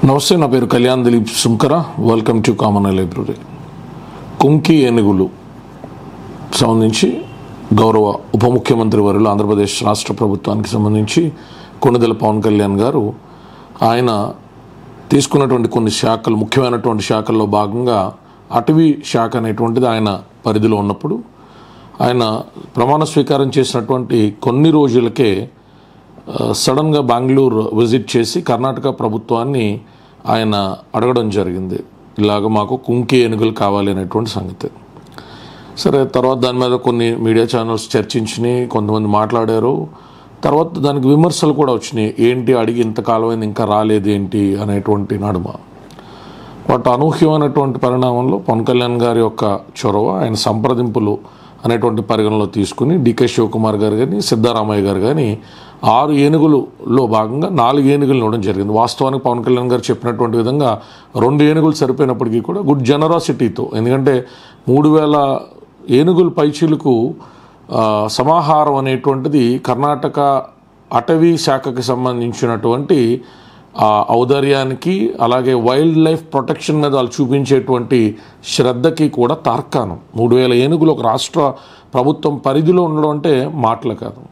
నమస్తే, నా పేరు Kalyan Dilip Sunkara. Welcome to common library. Kumki ఏనుగులు సంబంధించి గౌరవ ఉప ముఖ్యమంత్రి వర్యులు ఆంధ్రప్రదేశ్ రాష్ట్ర ప్రభుత్వానికి సంబంధించి కొణిదెల పవన్ కళ్యాణ్ గారు ఆయన తీసుకున్నటువంటి కొన్ని శాఖలు, ముఖ్యమైనటువంటి శాఖల్లో భాగంగా అటవీ శాఖ అనేటువంటిది ఆయన పరిధిలో ఉన్నప్పుడు ఆయన ప్రమాణ స్వీకారం చేసినటువంటి కొన్ని రోజులకే సడన్గా బెంగళూరు విజిట్ చేసి కర్ణాటక ప్రభుత్వాన్ని ఆయన అడగడం జరిగింది. ఇలాగ మాకు కుంకి ఏనుగులు కావాలి అనేటువంటి సంగతి. సరే, తర్వాత దాని మీద కొన్ని మీడియా ఛానల్స్ చర్చించినాయి, కొంతమంది మాట్లాడారు. తర్వాత దానికి విమర్శలు కూడా వచ్చినాయి. ఏంటి అడిగి ఇంతకాలం అయింది ఇంకా రాలేదు ఏంటి అనేటువంటి నడుమ. వాటి అనూహ్యమైనటువంటి పరిణామంలో పవన్ కళ్యాణ్ గారి యొక్క చొరవ, ఆయన సంప్రదింపులు అనేటువంటి పరిగణలో తీసుకుని డికే శివకుమార్ గారు కానీ సిద్ధారామయ్య గారు కానీ 6 ఏనుగులలో భాగంగా 4 ఏనుగులు ఇవ్వడం జరిగింది. వాస్తవానికి పవన్ కళ్యాణ్ గారు చెప్పినటువంటి విధంగా 2 ఏనుగులు సరిపోయినప్పటికీ కూడా గుడ్ జనరాసిటీతో, ఎందుకంటే 3000 ఏనుగుల పైచీలకు సమాహారం అనేటువంటిది కర్ణాటక అటవీ శాఖకి సంబంధించినటువంటి ఔదార్యానికి, అలాగే వైల్డ్ లైఫ్ ప్రొటెక్షన్ మీద వాళ్ళు చూపించేటువంటి శ్రద్ధకి కూడా తార్కాణం. 3000 ఏనుగులు ఒక రాష్ట్ర ప్రభుత్వం పరిధిలో ఉండడం అంటే మాటలు కాదు.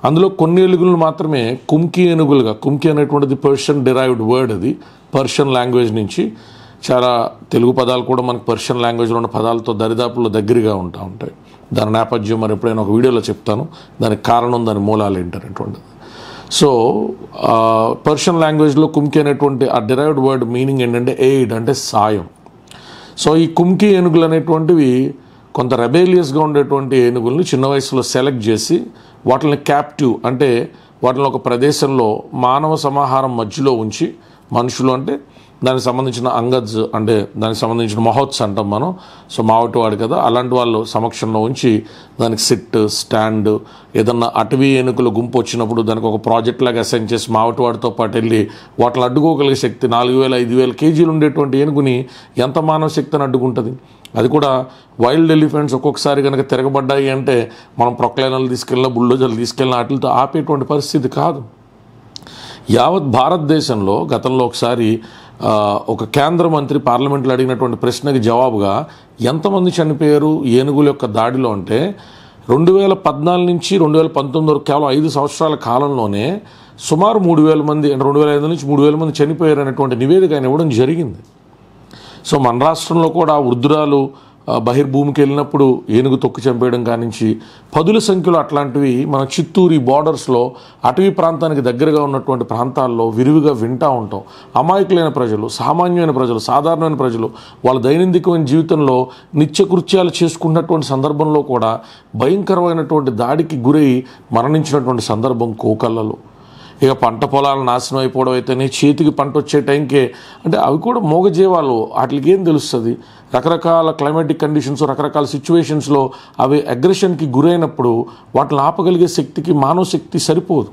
అందులో కొన్ని ఏనుగులు మాత్రమే కుంకి ఏనుగులుగా, కుంకి అనేటువంటిది పర్షియన్ డిరైవ్డ్ వర్డ్, అది పర్షియన్ లాంగ్వేజ్ నుంచి చాలా తెలుగు పదాలు కూడా మనకు పర్షియన్ లాంగ్వేజ్లో ఉన్న పదాలతో దరిదాపుల్లో దగ్గరగా ఉంటాయి. దాని నేపథ్యం మరి ఎప్పుడైనా ఒక వీడియోలో చెప్తాను, దానికి కారణం, దాని మూలాలు ఏంటనేటువంటిది. సో పర్షియన్ లాంగ్వేజ్లో కుంకి అనేటువంటి ఆ డిరైవ్డ్ వర్డ్ మీనింగ్ ఏంటంటే ఎయిడ్, అంటే సాయం. సో ఈ కుంకి ఏనుగులు అనేటువంటివి కొంత రెబేలియస్గా ఉండేటువంటి ఏనుగుల్ని చిన్న వయసులో సెలెక్ట్ చేసి వాటిని క్యాప్టివ్, అంటే వాటిని ఒక ప్రదేశంలో మానవ సమాహారం మధ్యలో ఉంచి, మనుషులు అంటే దానికి సంబంధించిన అంగజ్, అంటే దానికి సంబంధించిన మహోత్స్ అంటాం మనం. సో మావటి వాడు కదా, అలాంటి వాళ్ళు సమక్షంలో ఉంచి దానికి సిట్, స్టాండ్, ఏదన్నా అటవీ ఏనుగుల గుంపు వచ్చినప్పుడు దానికి ఒక ప్రాజెక్ట్ లాగా అసైన్ చేసి మావటి వాడితో పాటు వెళ్ళి వాటిని అడ్డుకోగలిగే శక్తి 4000-5000 కేజీలు ఉండేటువంటి ఏనుగుని ఎంత మానవ శక్తిని అడ్డుకుంటుంది? అది కూడా వైల్డ్ ఎలిఫెంట్స్ ఒక్కొక్కసారి కనుక తిరగబడ్డాయి అంటే మనం ప్రొక్లైనర్లు తీసుకెళ్ళినా, బుల్డోజర్లు తీసుకెళ్ళినా వాటితో ఆపేటువంటి పరిస్థితి కాదు. యావత్ భారతదేశంలో గతంలో ఒకసారి ఒక కేంద్ర మంత్రి పార్లమెంట్లో అడిగినటువంటి ప్రశ్నకి జవాబుగా ఎంతమంది చనిపోయారు ఏనుగుల యొక్క దాడిలో అంటే 2014 నుంచి 2019 వరకు కేవలం 5 సంవత్సరాల కాలంలోనే సుమారు 3000 మంది, అంటే 2500 నుంచి 3000 మంది చనిపోయారు అనేటువంటి నివేదిక ఆయన ఇవ్వడం జరిగింది. సో మన రాష్ట్రంలో కూడా వృద్ధురాలు బహిర్భూమికి వెళ్ళినప్పుడు ఏనుగు తొక్కు చంపేయడం కానించి పదుల సంఖ్యలో అట్లాంటివి మన చిత్తూరు బార్డర్స్లో అటవీ ప్రాంతానికి దగ్గరగా ఉన్నటువంటి ప్రాంతాల్లో విరివిగా వింటూ ఉంటాం. అమాయకులైన ప్రజలు, సామాన్యమైన ప్రజలు, సాధారణమైన ప్రజలు వాళ్ళ దైనందికమైన జీవితంలో నిత్యకృత్యాలు చేసుకున్నటువంటి సందర్భంలో కూడా భయంకరమైనటువంటి దాడికి గురై మరణించినటువంటి సందర్భం కోకళ్ళలో. ఇక పంట పొలాలు నాశనం అయిపోవడం అయితేనే, చేతికి పంట వచ్చే టైంకే, అంటే అవి కూడా మూగజీవాలు, వాటికి ఏం తెలుస్తుంది? రకరకాల క్లైమాటిక్ కండిషన్స్, రకరకాల సిచ్యువేషన్స్లో అవి అగ్రెషన్కి గురైనప్పుడు వాటిని ఆపగలిగే శక్తికి మానవ శక్తి సరిపోదు.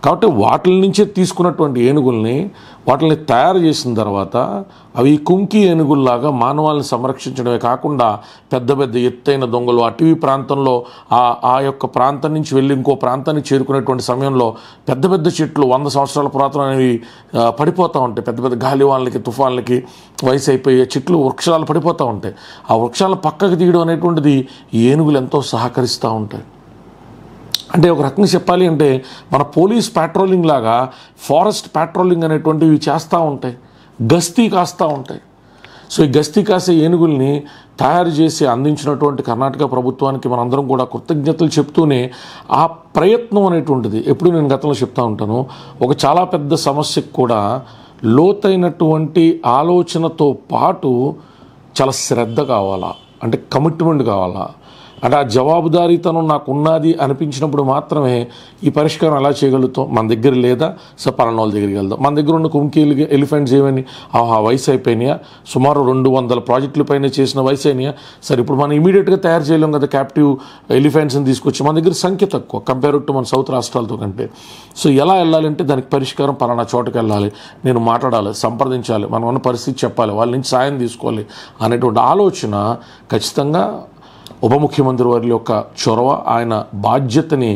కాబట్టి వాటి నుంచే తీసుకున్నటువంటి ఏనుగుల్ని, వాటిని తయారు చేసిన తర్వాత అవి కుంకి ఏనుగుల్లాగా మానవాళ్ళని సంరక్షించడమే కాకుండా పెద్ద పెద్ద ఎత్తైన దొంగలు అటవీ ప్రాంతంలో ఆ యొక్క ప్రాంతం నుంచి వెళ్ళి ఇంకో ప్రాంతానికి చేరుకునేటువంటి సమయంలో పెద్ద పెద్ద చెట్లు 100 సంవత్సరాల పురాతన అనేవి పడిపోతూ ఉంటాయి. పెద్ద పెద్ద గాలివాన్లకి, తుఫాన్లకి వయసు అయిపోయే చెట్లు, వృక్షాలు పడిపోతూ ఉంటాయి. ఆ వృక్షాలను పక్కకు తీయడం అనేటువంటిది ఈ ఏనుగులు ఎంతో సహకరిస్తూ ఉంటాయి. అంటే ఒక రకంగా చెప్పాలి అంటే మన పోలీస్ పాట్రోలింగ్ లాగా ఫారెస్ట్ పాట్రోలింగ్ అనేటువంటివి చేస్తూ ఉంటాయి, గస్తీ కాస్తూ ఉంటాయి. సో ఈ గస్తీ కాసే ఏనుగుల్ని తయారు చేసి అందించినటువంటి కర్ణాటక ప్రభుత్వానికి మనందరం కూడా కృతజ్ఞతలు చెప్తూనే ఆ ప్రయత్నం అనేటువంటిది ఎప్పుడు నేను గతంలో చెప్తూ ఉంటాను, ఒక చాలా పెద్ద సమస్యకు కూడా లోతైనటువంటి ఆలోచనతో పాటు చాలా శ్రద్ధ కావాలా, అంటే కమిట్మెంట్ కావాలా, అంటే ఆ జవాబుదారీతనం నాకు ఉన్నది అనిపించినప్పుడు మాత్రమే ఈ పరిష్కారం ఎలా చేయగలుగుతాం. మన దగ్గర లేదా సో పలానా వాళ్ళ దగ్గరికి వెళ్దాం. మన దగ్గర ఉన్న కుంకి ఎలిఫెంట్స్ ఏమని వయసు అయిపోయినాయా, సుమారు 200 ప్రాజెక్టుల పైన చేసిన వయసు అయినాయా, సరే ఇప్పుడు మనం ఇమీడియట్గా తయారు చేయలేం కదా క్యాప్టివ్ ఎలిఫెంట్స్ని తీసుకొచ్చి. మన దగ్గర సంఖ్య తక్కువ కంపేర్ టు మన సౌత్ రాష్ట్రాలతో కంటే. సో ఎలా వెళ్ళాలంటే దానికి పరిష్కారం పలానా చోటకి వెళ్ళాలి, నేను మాట్లాడాలి, సంప్రదించాలి, మనం ఉన్న పరిస్థితి చెప్పాలి, వాళ్ళ నుంచి సాయం తీసుకోవాలి అనేటువంటి ఆలోచన ఖచ్చితంగా ఉప ముఖ్యమంత్రి వారి యొక్క చొరవ, ఆయన బాధ్యతని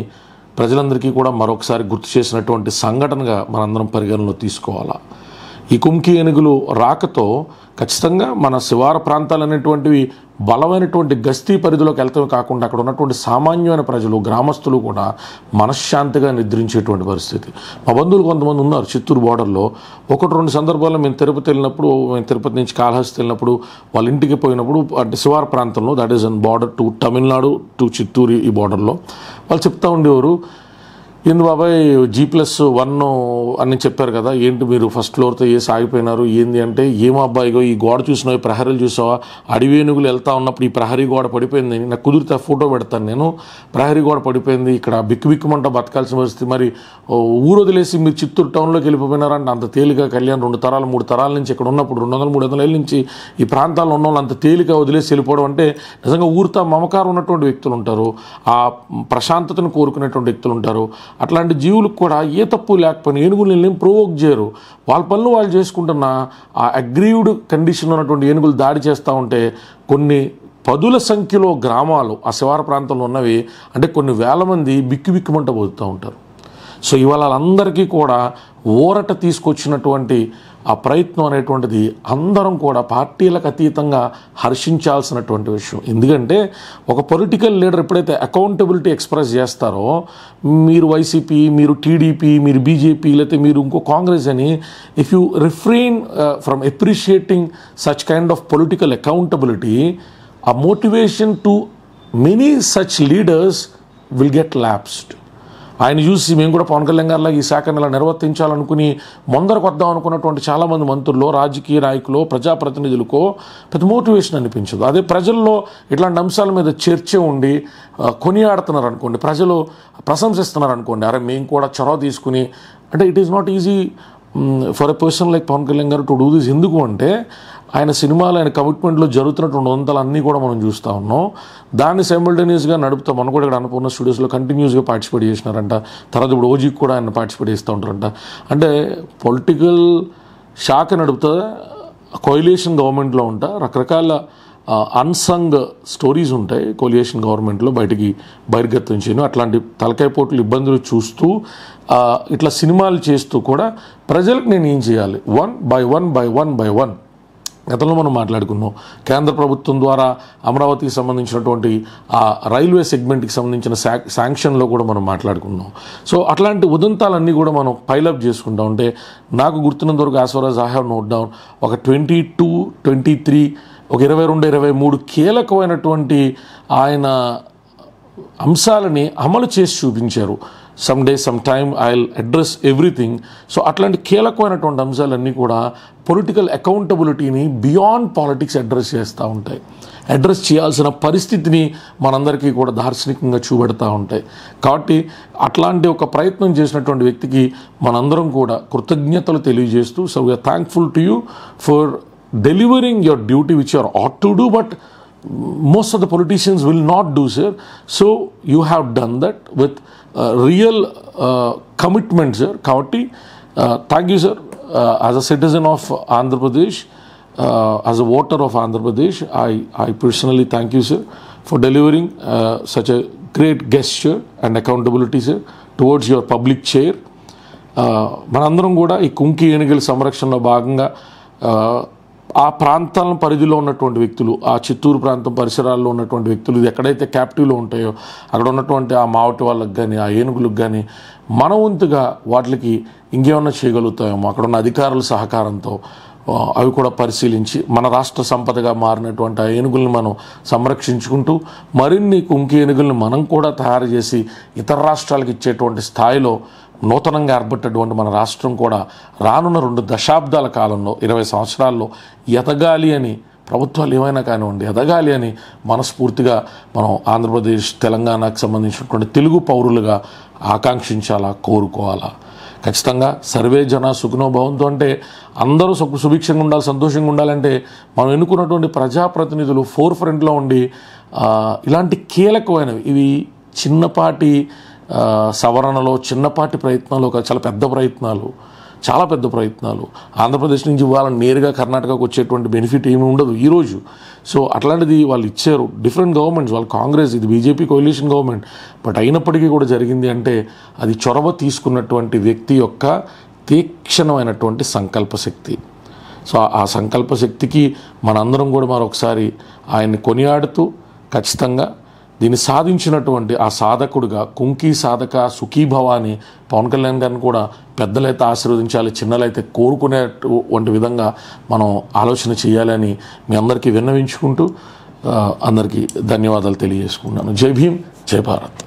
ప్రజలందరికీ కూడా మరొకసారి గుర్తు చేసినటువంటి సంఘటనగా మనందరం పరిగణనలో తీసుకోవాలా. ఈ కుంకి ఏనుగులు రాకతో ఖచ్చితంగా మన శివార ప్రాంతాలు అనేటువంటివి బలమైనటువంటి గస్తీ పరిధిలోకి వెళ్తమే కాకుండా అక్కడ ఉన్నటువంటి సామాన్యమైన ప్రజలు గ్రామస్తులు కూడా మనశ్శాంతిగా నిద్రించేటువంటి పరిస్థితి. మా బంధువులు కొంతమంది ఉన్నారు చిత్తూరు బోర్డర్లో. 1-2 సందర్భాల్లో మేము తిరుపతి నుంచి కాళహస్తి వెళ్ళినప్పుడు వాళ్ళ ఇంటికి పోయినప్పుడు అంటే శివార ప్రాంతంలో, that is an border to Tamil Nadu to Chittoor, ఈ బార్డర్లో వాళ్ళు చెప్తా ఉండేవారు, ఏంది బాబాయ్ G+1 అని చెప్పారు కదా, ఏంటి మీరు ఫస్ట్ ఫ్లోర్తో వేసి ఆగిపోయినారు ఏంది అంటే, ఏమో అబ్బాయిగో ఈ గోడ చూసినావు, ప్రహరీలు చూసావా, అడవి ఏనుగులు వెళ్తా ఉన్నప్పుడు ఈ ప్రహరీ గోడ పడిపోయింది, నాకు కుదిరితే ఫోటో పెడతాను నేను, ప్రహరీ గోడ పడిపోయింది, ఇక్కడ బిక్కుమంట బతకాల్సిన పరిస్థితి, మరి ఊరు వదిలేసి మీరు చిత్తూరు టౌన్లోకి వెళ్ళిపోయినారంటే అంత తేలిక కళ్యాణ్ 2 తరాలు 3 తరాల నుంచి ఇక్కడ ఉన్నప్పుడు 200-300 ఏళ్ళ నుంచి ఈ ప్రాంతాల్లో ఉన్న వాళ్ళు అంత తేలిక వదిలేసి వెళ్ళిపోవడం అంటే నిజంగా ఊరితో మమకారం ఉన్నటువంటి వ్యక్తులు ఉంటారు, ఆ ప్రశాంతతను కోరుకునేటువంటి వ్యక్తులు ఉంటారు. అట్లాంటి జీవులకు కూడా ఏ తప్పు లేకపోయినా ఏనుగులు ప్రొవోక్ చేయరు, వాళ్ళ పనులు వాళ్ళు చేసుకుంటున్న ఆ అగ్రీవ్డ్ కండిషన్లో ఉన్నటువంటి ఏనుగులు దాడి చేస్తూ ఉంటే కొన్ని 10ల సంఖ్యలో గ్రామాలు ఆ శివార ప్రాంతంలో ఉన్నవి అంటే కొన్ని వేల మంది బిక్కుమంట పోతూ ఉంటారు. సో ఇవాళ వాళ్ళందరికీ కూడా ఊరట తీసుకొచ్చినటువంటి ఆ ప్రయత్నం అనేటువంటిది అందరం కూడా పార్టీలకు అతీతంగా హర్షించాల్సినటువంటి విషయం. ఎందుకంటే ఒక పొలిటికల్ లీడర్ ఎప్పుడైతే అకౌంటబిలిటీ ఎక్స్ప్రెస్ చేస్తారో, మీరు వైసీపీ, మీరు టీడీపీ, మీరు బీజేపీ, లేకపోతే మీరు ఇంకో కాంగ్రెస్ అని, if you refrain from appreciating such kind of political accountability, a motivation to many such leaders will get lapsed. ఆయన చూసి మేము కూడా పవన్ కళ్యాణ్ గారిలా ఈ శాఖను ఇలా నిర్వర్తించాలనుకుని ముందరకు వద్దాం అనుకున్నటువంటి చాలామంది మంత్రులు, రాజకీయ నాయకులు, ప్రజాప్రతినిధులకు పెద్ద మోటివేషన్ అనిపించదు. అదే ప్రజల్లో ఇట్లాంటి అంశాల మీద చర్చ ఉండి కొనియాడుతున్నారు అనుకోండి, ప్రజలు ప్రశంసిస్తున్నారు అనుకోండి, అరే మేము కూడా చొరవ తీసుకుని, అంటే it is not easy for a person like Pawan Kalyan garu to do this. ఎందుకు అంటే ఆయన సినిమాలు, ఆయన కమిట్మెంట్లో జరుగుతున్నటువంటి వంతలన్నీ కూడా మనం చూస్తూ ఉన్నాం. దాన్ని సైమల్టేనియస్గా నడుపుతాం. మనం కూడా ఇక్కడ అన్నపూర్ణ స్టూడియోస్లో కంటిన్యూస్గా పార్టిసిపేట్ చేసినారంట. తర్వాత ఇప్పుడు ఓజీకి కూడా ఆయన పార్టిసిపేట్ చేస్తూ ఉంటారంట. అంటే పొలిటికల్ శాఖ నడుపుతా, కోయిలేషన్ గవర్నమెంట్లో ఉంటా, రకరకాల అన్సంగ్ స్టోరీస్ ఉంటాయి కోలియేషన్ గవర్నమెంట్లో బహిర్గతం అట్లాంటి తలకాయ పోట్లు ఇబ్బందులు చూస్తూ ఇట్లా సినిమాలు చేస్తూ కూడా ప్రజలకు నేను ఏం చేయాలి, వన్ బై వన్ గతంలో మనం మాట్లాడుకున్నాం. కేంద్ర ప్రభుత్వం ద్వారా అమరావతికి సంబంధించినటువంటి ఆ రైల్వే సెగ్మెంట్కి సంబంధించిన శాంక్షన్లో కూడా మనం మాట్లాడుకున్నాం. సో అట్లాంటి ఉదంతాలన్నీ కూడా మనం పైలప్ చేసుకుంటా ఉంటే నాకు గుర్తున్నంత వరకు as far as I have note down ఒక 22, 23, ఒక 22, 23 కీలకమైనటువంటి ఆయన అంశాలని అమలు చేసి చూపించారు. Some day some time I will address everything. So అట్లాంటి కీలకమైనటువంటి అంశాలన్నీ కూడా పొలిటికల్ అకౌంటబిలిటీని బియాండ్ పాలిటిక్స్ అడ్రస్ చేస్తూ ఉంటాయి. అడ్రస్ చేయాల్సిన పరిస్థితిని మనందరికీ కూడా దార్శనికంగా చూపెడతా ఉంటాయి. కాబట్టి అట్లాంటి ఒక ప్రయత్నం చేసినటువంటి వ్యక్తికి మనందరం కూడా కృతజ్ఞతలు తెలియజేస్తూ, so we are thankful to you for delivering your duty which you ought to do, but most of the politicians will not do, sir. So you have done that with real commitment, sir. Kavatti, thank you, sir. As a citizen of Andhra Pradesh, as a voter of Andhra Pradesh, I personally thank you, sir, for delivering such a great gesture and accountability, sir, towards your public chair. మనందరం కూడా ఈ కుంకి ఏనుగుల సంరక్షణలో భాగంగా ఆ ప్రాంతాల పరిధిలో ఉన్నటువంటి వ్యక్తులు, ఆ చిత్తూరు ప్రాంతం పరిసరాల్లో ఉన్నటువంటి వ్యక్తులు, ఇది ఎక్కడైతే క్యాప్టివ్లో ఉంటాయో అక్కడ ఉన్నటువంటి ఆ మావటి వాళ్ళకి కానీ ఆ ఏనుగులకు కానీ మన వంతుగా వాటికి ఇంకేమన్నా చేయగలుగుతామో అక్కడ ఉన్న అధికారుల సహకారంతో అవి కూడా పరిశీలించి మన రాష్ట్ర సంపదగా మారినటువంటి ఆ ఏనుగుల్ని మనం సంరక్షించుకుంటూ మరిన్ని కుంకి ఏనుగుల్ని మనం కూడా తయారు చేసి ఇతర రాష్ట్రాలకు ఇచ్చేటువంటి స్థాయిలో నూతనంగా ఏర్పడ్డటువంటి మన రాష్ట్రం కూడా రానున్న 2 దశాబ్దాల కాలంలో 20 సంవత్సరాల్లో ఎదగాలి అని, ప్రభుత్వాలు ఏమైనా కానివ్వండి ఎదగాలి అని మనస్ఫూర్తిగా మనం ఆంధ్రప్రదేశ్, తెలంగాణకు సంబంధించినటువంటి తెలుగు పౌరులుగా ఆకాంక్షించాలా, కోరుకోవాలా. ఖచ్చితంగా సర్వే జన సుఖనో భవంతు అంటే అందరూ సుభిక్షంగా ఉండాలి, సంతోషంగా ఉండాలంటే మనం ఎన్నుకున్నటువంటి ప్రజాప్రతినిధులు ఫోర్ ఫ్రంట్లో ఉండి ఇలాంటి కీలకమైనవి, ఇవి చిన్నపాటి సవరణలో, చిన్నపాటి ప్రయత్నాలు, చాలా పెద్ద ప్రయత్నాలు ఆంధ్రప్రదేశ్ నుంచి వాళ్ళని నేరుగా కర్ణాటకకు వచ్చేటువంటి బెనిఫిట్ ఏమీ ఉండదు ఈరోజు. సో అట్లాంటిది వాళ్ళు ఇచ్చారు. డిఫరెంట్ గవర్నమెంట్స్, వాళ్ళు కాంగ్రెస్, ఇది బీజేపీ కోalition గవర్నమెంట్, బట్ అయినప్పటికీ కూడా జరిగింది అంటే అది చొరవ తీసుకున్నటువంటి వ్యక్తి యొక్క తీక్షణమైనటువంటి సంకల్ప శక్తి. సో ఆ సంకల్ప శక్తికి మనందరం కూడా మరొకసారి ఆయన్ని కొనియాడుతూ ఖచ్చితంగా దీన్ని సాధించినటువంటి ఆ సాధకుడుగా కుంకి సాధక సుఖీభవ అని పవన్ కళ్యాణ్ గారిని కూడా పెద్దలైతే ఆశీర్వదించాలి, చిన్నలైతే కోరుకునేటువంటి విధంగా మనం ఆలోచన చేయాలని మీ అందరికీ విన్నవించుకుంటూ అందరికీ ధన్యవాదాలు తెలియజేసుకున్నాను. జై భీమ్, జై భారత్.